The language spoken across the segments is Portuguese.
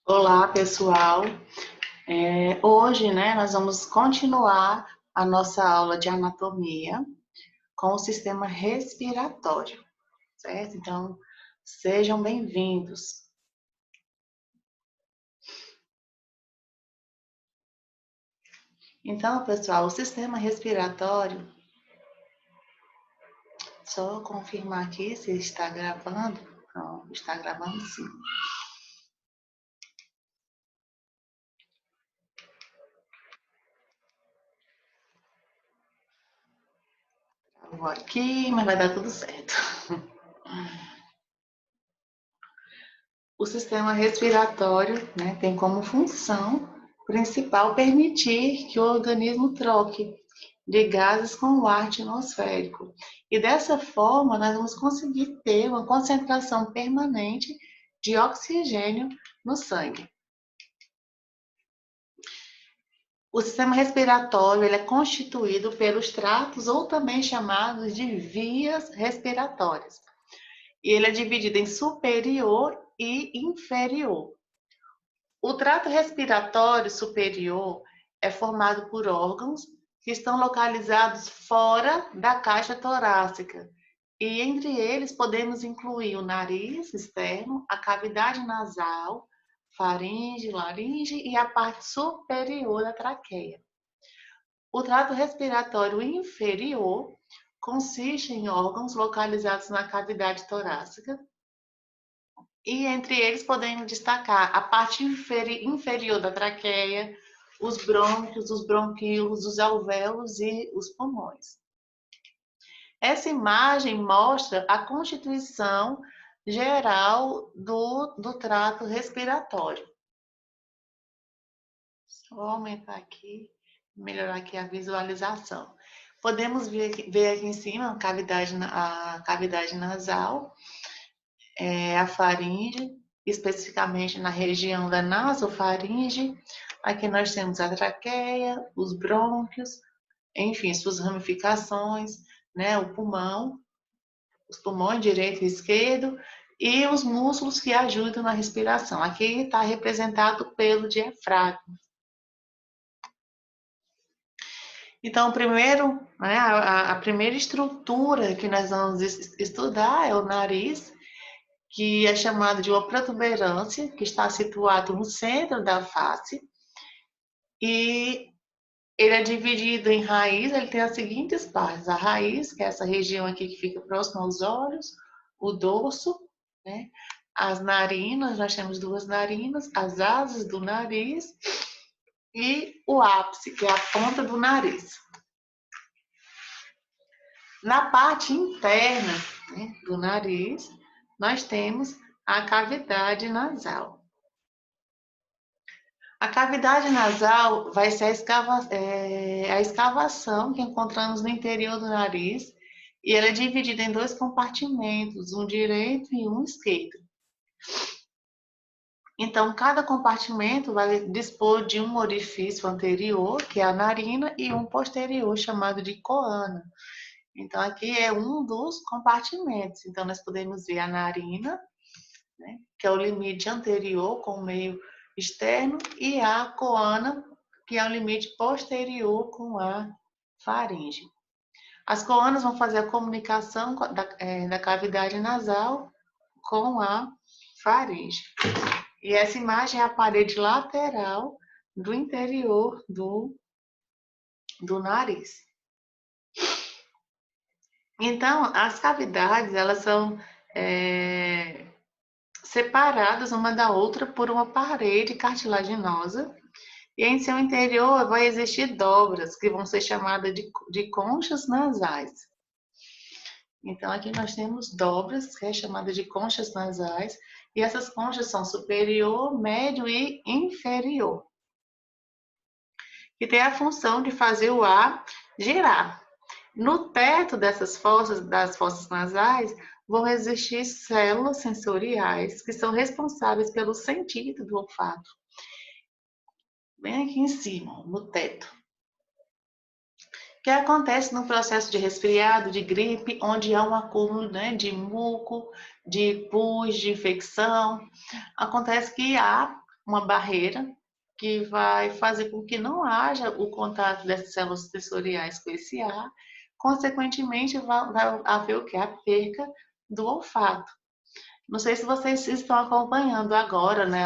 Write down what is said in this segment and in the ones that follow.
Olá, pessoal. Hoje, nós vamos continuar a nossa aula de anatomia com o sistema respiratório, certo? Então, sejam bem-vindos. Então, pessoal, o sistema respiratório, só confirmar aqui se está gravando. Não, está gravando sim. Vou aqui, mas vai dar tudo certo. O sistema respiratório, tem como função principal permitir que o organismo troque de gases com o ar atmosférico. E dessa forma, nós vamos conseguir ter uma concentração permanente de oxigênio no sangue. O sistema respiratório ele é constituído pelos tratos, ou também chamados de vias respiratórias. E ele é dividido em superior e inferior. O trato respiratório superior é formado por órgãos que estão localizados fora da caixa torácica. E entre eles podemos incluir o nariz externo, a cavidade nasal, faringe, laringe e a parte superior da traqueia. O trato respiratório inferior consiste em órgãos localizados na cavidade torácica, e entre eles podemos destacar a parte inferior da traqueia, os brônquios, os bronquíolos, os alvéolos e os pulmões. Essa imagem mostra a constituição geral do trato respiratório. Vou aumentar aqui, melhorar aqui a visualização. Podemos ver aqui em cima a cavidade nasal, a faringe, especificamente na região da nasofaringe. Aqui nós temos a traqueia, os brônquios, enfim, suas ramificações, o pulmão, os pulmões direito e esquerdo, e os músculos que ajudam na respiração. Aqui está representado pelo diafragma. Então, primeiro, a primeira estrutura que nós vamos estudar é o nariz, que é chamado de uma protuberância, que está situado no centro da face, e ele é dividido em raiz, ele tem as seguintes partes: a raiz, que é essa região aqui que fica próxima aos olhos, o dorso, as narinas, nós temos duas narinas, as asas do nariz e o ápice, que é a ponta do nariz. Na parte interna, do nariz, nós temos a cavidade nasal. A cavidade nasal vai ser a escavação que encontramos no interior do nariz, e ela é dividida em dois compartimentos, um direito e um esquerdo. Então, cada compartimento vai dispor de um orifício anterior, que é a narina, e um posterior, chamado de coana. Então, aqui é um dos compartimentos. Então, nós podemos ver a narina, que é o limite anterior com o meio externo, e a coana, que é o limite posterior com a faringe. As coanas vão fazer a comunicação da cavidade nasal com a faringe. E essa imagem é a parede lateral do interior do nariz. Então, as cavidades, elas são separadas uma da outra por uma parede cartilaginosa, e em seu interior vai existir dobras, que vão ser chamadas de conchas nasais. Então, aqui nós temos dobras, que é chamada de conchas nasais, e essas conchas são superior, médio e inferior, que tem a função de fazer o ar girar. No teto das fossas nasais, vão existir células sensoriais que são responsáveis pelo sentido do olfato. Bem aqui em cima, no teto. O que acontece no processo de resfriado, de gripe, onde há um acúmulo de muco, de pus, de infecção, acontece que há uma barreira que vai fazer com que não haja o contato dessas células sensoriais com esse ar, consequentemente vai haver o que? A perca do olfato. Não sei se vocês estão acompanhando agora, né,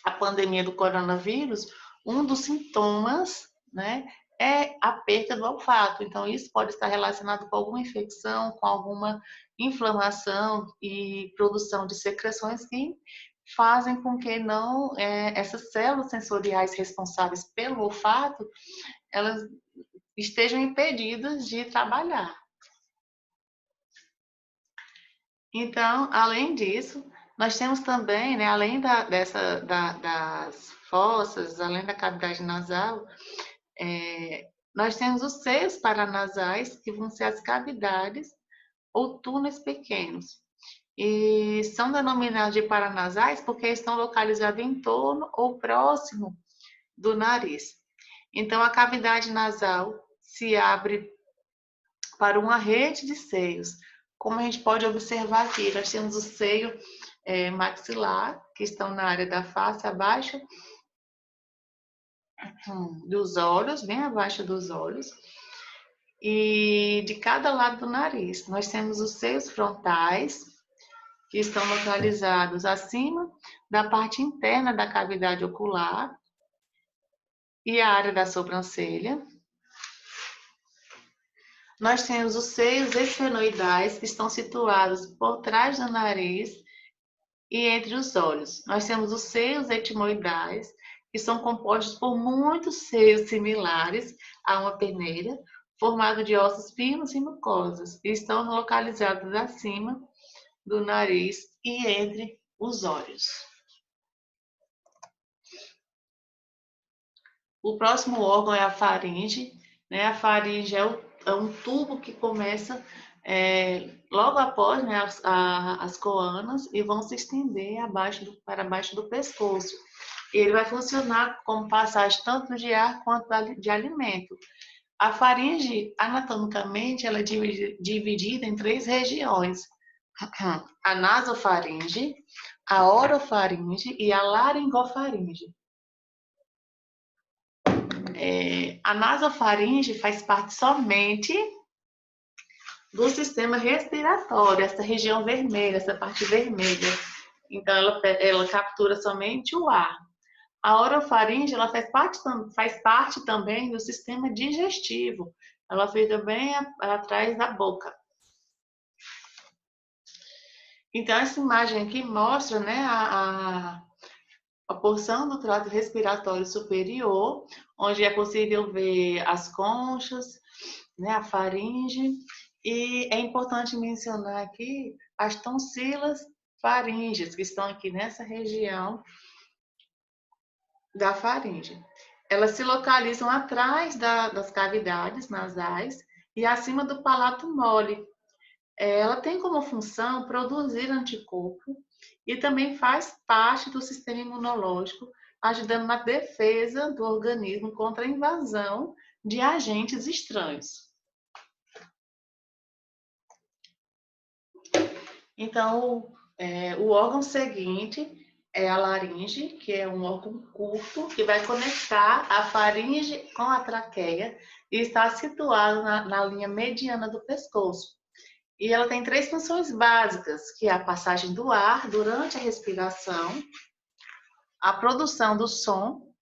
a pandemia do coronavírus, um dos sintomas, né, é a perda do olfato. Então, isso pode estar relacionado com alguma infecção, com alguma inflamação e produção de secreções que fazem com que não essas células sensoriais responsáveis pelo olfato, elas estejam impedidas de trabalhar. Então, além disso, nós temos também, né, além das fossas, além da cavidade nasal, nós temos os seios paranasais, que vão ser as cavidades ou túneis pequenos. E são denominados de paranasais porque estão localizados em torno ou próximo do nariz. Então, a cavidade nasal se abre para uma rede de seios. Como a gente pode observar aqui, nós temos o seio maxilar, que estão na área da face, abaixo dos olhos, bem abaixo dos olhos, e de cada lado do nariz. Nós temos os seios frontais, que estão localizados acima da parte interna da cavidade ocular e a área da sobrancelha. Nós temos os seios esfenoidais, que estão situados por trás do nariz e entre os olhos. Nós temos os seios etimoidais, que são compostos por muitos seios similares a uma peneira, formado de ossos finos e mucosas, e estão localizados acima do nariz e entre os olhos. O próximo órgão é a faringe, né? A faringe é um tubo que começa logo após, né, as coanas e vão se estender para baixo do pescoço. Ele vai funcionar como passagem tanto de ar quanto de alimento. A faringe, anatomicamente, ela é dividida em 3 regiões: a nasofaringe, a orofaringe e a laringofaringe. A nasofaringe faz parte somente do sistema respiratório, essa região vermelha, essa parte vermelha. Então, ela captura somente o ar. A orofaringe, ela faz parte também do sistema digestivo. Ela fica bem atrás da boca. Então, essa imagem aqui mostra, né, a porção do trato respiratório superior, onde é possível ver as conchas, né, a faringe, e é importante mencionar aqui as tonsilas faríngeas, que estão aqui nessa região da faringe. Elas se localizam atrás das cavidades nasais e acima do palato mole. Ela tem como função produzir anticorpo e também faz parte do sistema imunológico, ajudando na defesa do organismo contra a invasão de agentes estranhos. Então, o órgão seguinte é a laringe, que é um órgão curto que vai conectar a faringe com a traqueia e está situado na linha mediana do pescoço. E ela tem 3 funções básicas, que é a passagem do ar durante a respiração, a produção do som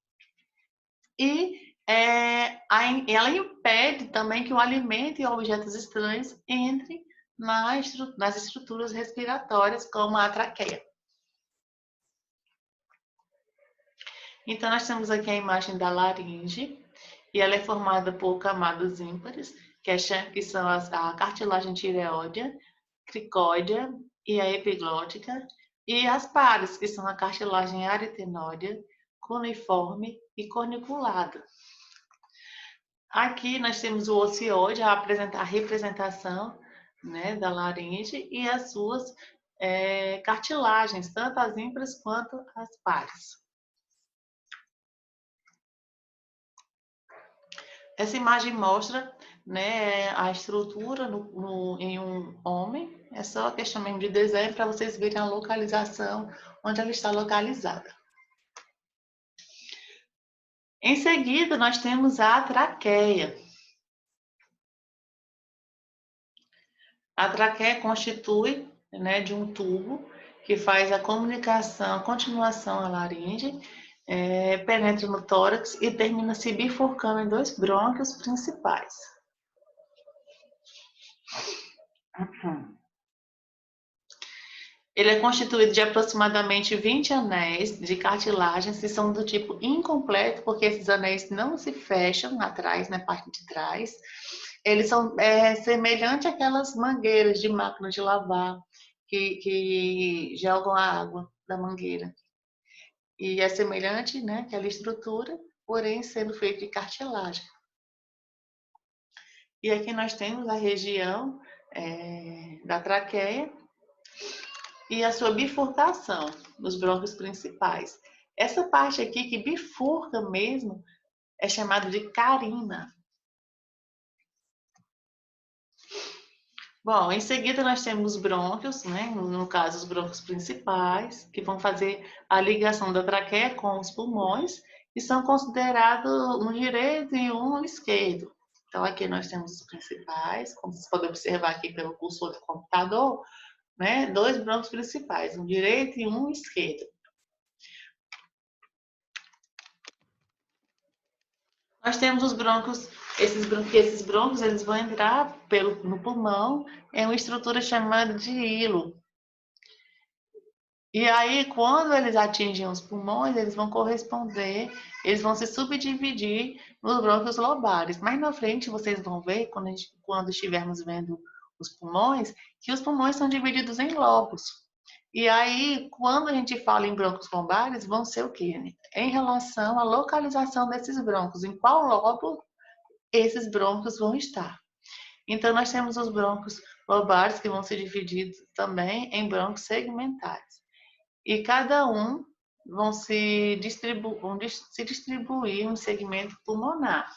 e ela impede também que o alimento e objetos estranhos entrem nas estruturas respiratórias, como a traqueia. Então, nós temos aqui a imagem da laringe, e ela é formada por camadas ímpares, que são a cartilagem tireoide, cricóidea e a epiglótica, e as pares, que são a cartilagem aritenoide, cuneiforme e corniculada. Aqui nós temos o ocioide, a representação, né, da laringe e as suas cartilagens, tanto as ímpares quanto as pares. Essa imagem mostra, né, a estrutura em um homem. É só questão mesmo de desenho para vocês verem a localização, onde ela está localizada. Em seguida, nós temos a traqueia. A traqueia constitui, né, de um tubo que faz a comunicação, a continuação à laringe, penetra no tórax e termina se bifurcando em dois brônquios principais. Ele é constituído de aproximadamente 20 anéis de cartilagens que são do tipo incompleto, porque esses anéis não se fecham atrás, na parte de trás. Eles são semelhantes àquelas mangueiras de máquina de lavar que jogam a água da mangueira. E é semelhante, né, àquela estrutura, porém sendo feito de cartilagem. E aqui nós temos a região da traqueia e a sua bifurcação nos brônquios principais. Essa parte aqui que bifurca mesmo é chamada de carina. Bom, em seguida nós temos os brônquios, né? No caso os brônquios principais, que vão fazer a ligação da traqueia com os pulmões e são considerados um direito e um esquerdo. Então aqui nós temos os principais, como vocês podem observar aqui pelo cursor do computador, né? Dois brônquios principais, um direito e um esquerdo. Nós temos os brônquios, esses brônquios eles vão entrar no pulmão em uma estrutura chamada de hilo. E aí, quando eles atingem os pulmões, eles vão corresponder, eles vão se subdividir nos brônquios lobares. Mais na frente, vocês vão ver, quando estivermos vendo os pulmões, que os pulmões são divididos em lobos. E aí, quando a gente fala em brônquios lombares, vão ser o quê? Em relação à localização desses brônquios, em qual lobo esses brônquios vão estar. Então, nós temos os brônquios lobares, que vão ser divididos também em brônquios segmentares. E cada um vão se distribuir um segmento pulmonar.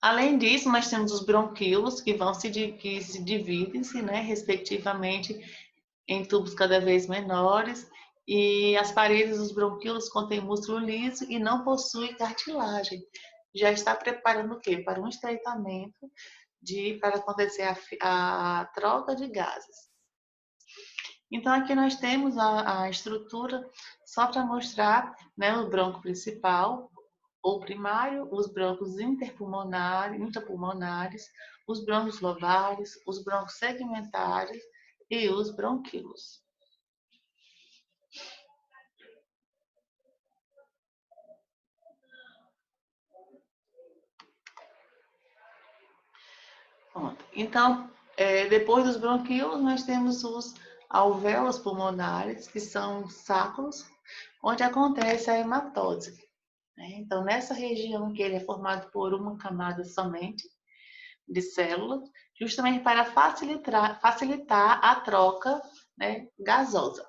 Além disso, nós temos os bronquíolos, que se dividem-se, né, respectivamente, em tubos cada vez menores, e as paredes dos bronquíolos contêm músculo liso e não possuem cartilagem. Já está preparando o quê? Para um estreitamento para acontecer a troca de gases. Então, aqui nós temos a estrutura só para mostrar, né, o bronco principal, ou primário, os brônquios intrapulmonares, os brônquios lobares, os brônquios segmentares e os bronquíolos. Então, depois dos bronquíolos, nós temos os alvéolos pulmonares, que são sacos, onde acontece a hematose. Então, nessa região que ele é formado por uma camada somente de células, justamente para facilitar a troca, né, gasosa.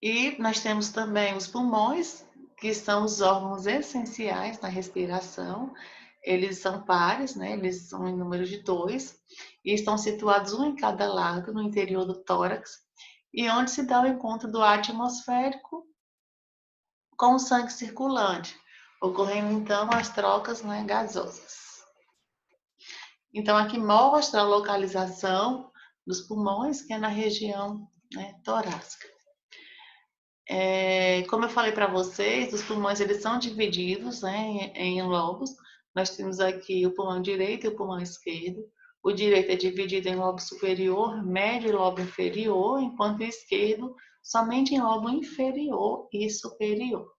E nós temos também os pulmões, que são os órgãos essenciais na respiração. Eles são pares, né? Eles são em número de 2 e estão situados um em cada lado no interior do tórax e onde se dá o encontro do ar atmosférico com o sangue circulante, ocorrendo então as trocas, né, gasosas. Então aqui mostra a localização dos pulmões, que é na região, né, torácica. Como eu falei para vocês, os pulmões eles são divididos, né, em lobos. Nós temos aqui o pulmão direito e o pulmão esquerdo. O direito é dividido em lobo superior, médio e lobo inferior, enquanto o esquerdo somente em lobo inferior e superior.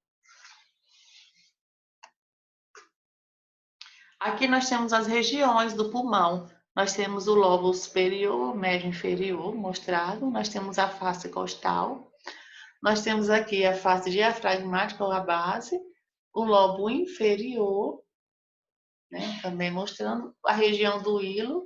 Aqui nós temos as regiões do pulmão. Nós temos o lobo superior, médio e inferior mostrado. Nós temos a face costal. Nós temos aqui a face diafragmática ou a base, o lobo inferior, né, também mostrando a região do hilo,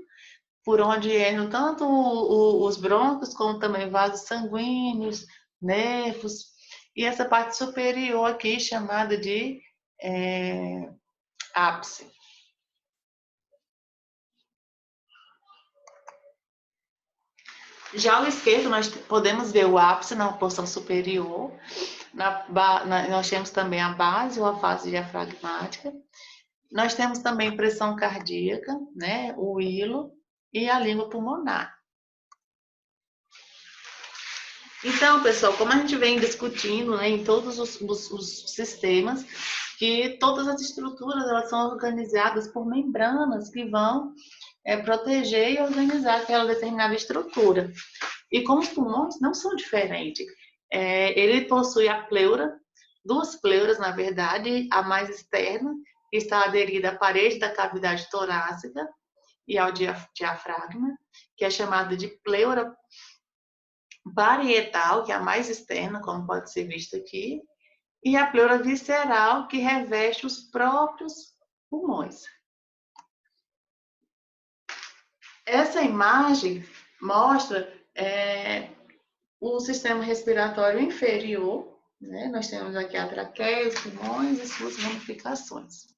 por onde entram tanto os brônquios como também vasos sanguíneos, nervos, e essa parte superior aqui chamada de ápice. Já ao esquerdo, nós podemos ver o ápice na porção superior. Nós temos também a base ou a face diafragmática. Nós temos também pressão cardíaca, né, o hilo e a língua pulmonar. Então, pessoal, como a gente vem discutindo, né, em todos os sistemas, que todas as estruturas elas são organizadas por membranas que vão proteger e organizar aquela determinada estrutura. E como os pulmões não são diferentes, ele possui a pleura, duas pleuras, na verdade, a mais externa, que está aderida à parede da cavidade torácica e ao diafragma, que é chamada de pleura parietal, que é a mais externa, como pode ser visto aqui, e a pleura visceral, que reveste os próprios pulmões. Essa imagem mostra o sistema respiratório inferior, né? Nós temos aqui a traqueia, os pulmões e suas ramificações.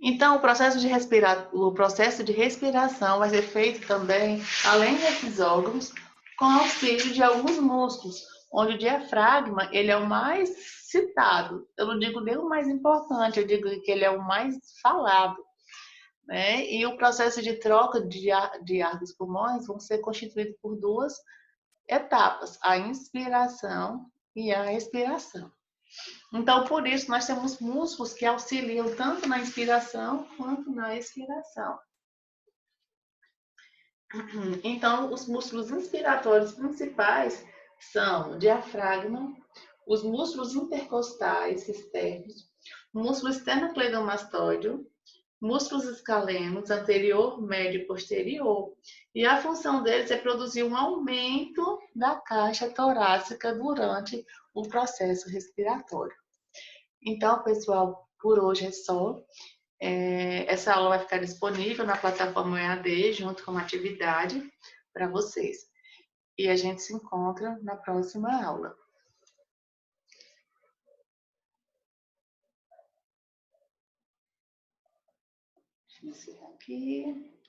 Então, o processo de respiração vai ser feito também, além desses órgãos, com auxílio de alguns músculos, onde o diafragma ele é o mais citado. Eu não digo nem o mais importante, eu digo que ele é o mais falado. Né? E o processo de troca de ar dos pulmões vão ser constituído por duas etapas, a inspiração e a expiração. Então, por isso, nós temos músculos que auxiliam tanto na inspiração quanto na expiração. Então, os músculos inspiratórios principais são o diafragma, os músculos intercostais externos, o músculo esternocleidomastoideo, músculos escalenos anterior, médio e posterior. E a função deles é produzir um aumento da caixa torácica durante o processo respiratório. Então, pessoal, por hoje é só. Essa aula vai ficar disponível na plataforma EAD, junto com uma atividade para vocês. E a gente se encontra na próxima aula. Deixa eu encerrar aqui.